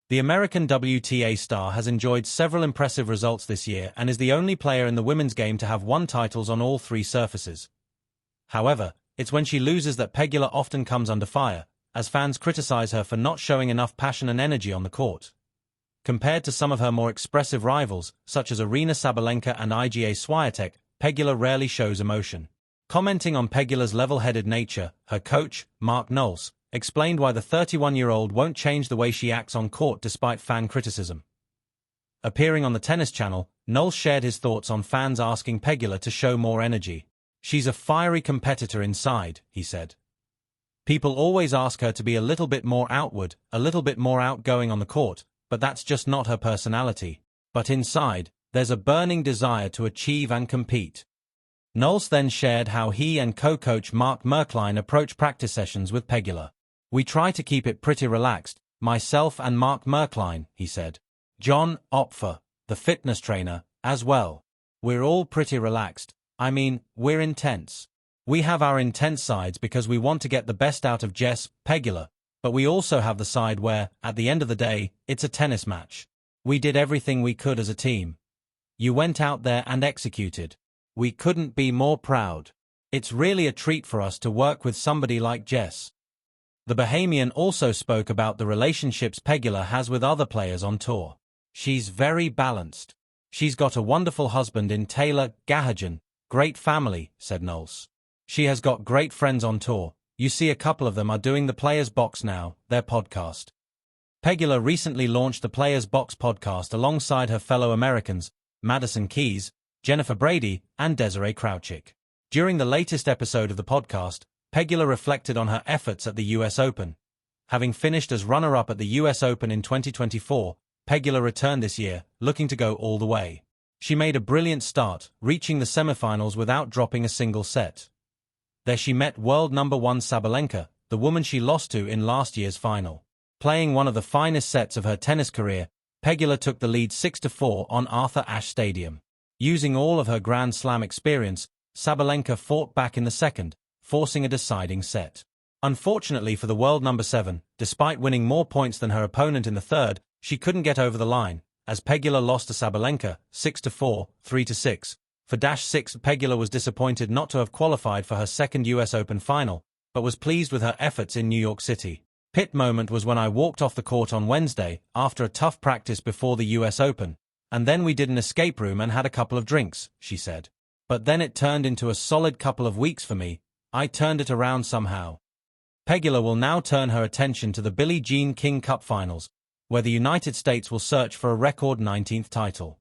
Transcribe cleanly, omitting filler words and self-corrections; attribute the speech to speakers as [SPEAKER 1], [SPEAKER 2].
[SPEAKER 1] The American WTA star has enjoyed several impressive results this year and is the only player in the women's game to have won titles on all three surfaces. However, it's when she loses that Pegula often comes under fire, as fans criticize her for not showing enough passion and energy on the court. Compared to some of her more expressive rivals, such as Aryna Sabalenka and Iga Swiatek, Pegula rarely shows emotion. Commenting on Pegula's level-headed nature, her coach, Mark Knowles, explained why the 31-year-old won't change the way she acts on court despite fan criticism. Appearing on the Tennis Channel, Knowles shared his thoughts on fans asking Pegula to show more energy. "She's a fiery competitor inside," he said. "People always ask her to be a little bit more outward, a little bit more outgoing on the court, but that's just not her personality. But inside, there's a burning desire to achieve and compete." Knowles then shared how he and co-coach Mark Merklein approach practice sessions with Pegula. "We try to keep it pretty relaxed, myself and Mark Merklein," he said. "John Opfer, the fitness trainer, as well. We're all pretty relaxed. I mean, we're intense. We have our intense sides because we want to get the best out of Jess, Pegula, but we also have the side where, at the end of the day, it's a tennis match. We did everything we could as a team. You went out there and executed. We couldn't be more proud. It's really a treat for us to work with somebody like Jess." The Bahamian also spoke about the relationships Pegula has with other players on tour. "She's very balanced. She's got a wonderful husband in Taylor Gahajan, great family," said Knowles. "She has got great friends on tour. You see a couple of them are doing the Players Box now, their podcast." Pegula recently launched the Players Box podcast alongside her fellow Americans, Madison Keys, Jennifer Brady, and Desiree Crouchick. During the latest episode of the podcast, Pegula reflected on her efforts at the US Open. Having finished as runner-up at the US Open in 2024, Pegula returned this year, looking to go all the way. She made a brilliant start, reaching the semifinals without dropping a single set. There she met world number 1 Sabalenka, the woman she lost to in last year's final. Playing one of the finest sets of her tennis career, Pegula took the lead 6-4 on Arthur Ashe Stadium. Using all of her Grand Slam experience, Sabalenka fought back in the second, forcing a deciding set. Unfortunately for the world number 7, despite winning more points than her opponent in the third, she couldn't get over the line, as Pegula lost to Sabalenka 6-4, 3-6. For -6, Pegula was disappointed not to have qualified for her second US Open final, but was pleased with her efforts in New York City. "Pit moment was when I walked off the court on Wednesday after a tough practice before the US Open, and then we did an escape room and had a couple of drinks," she said. "But then it turned into a solid couple of weeks for me. I turned it around somehow." Pegula will now turn her attention to the Billie Jean King Cup Finals, where the United States will search for a record 19th title.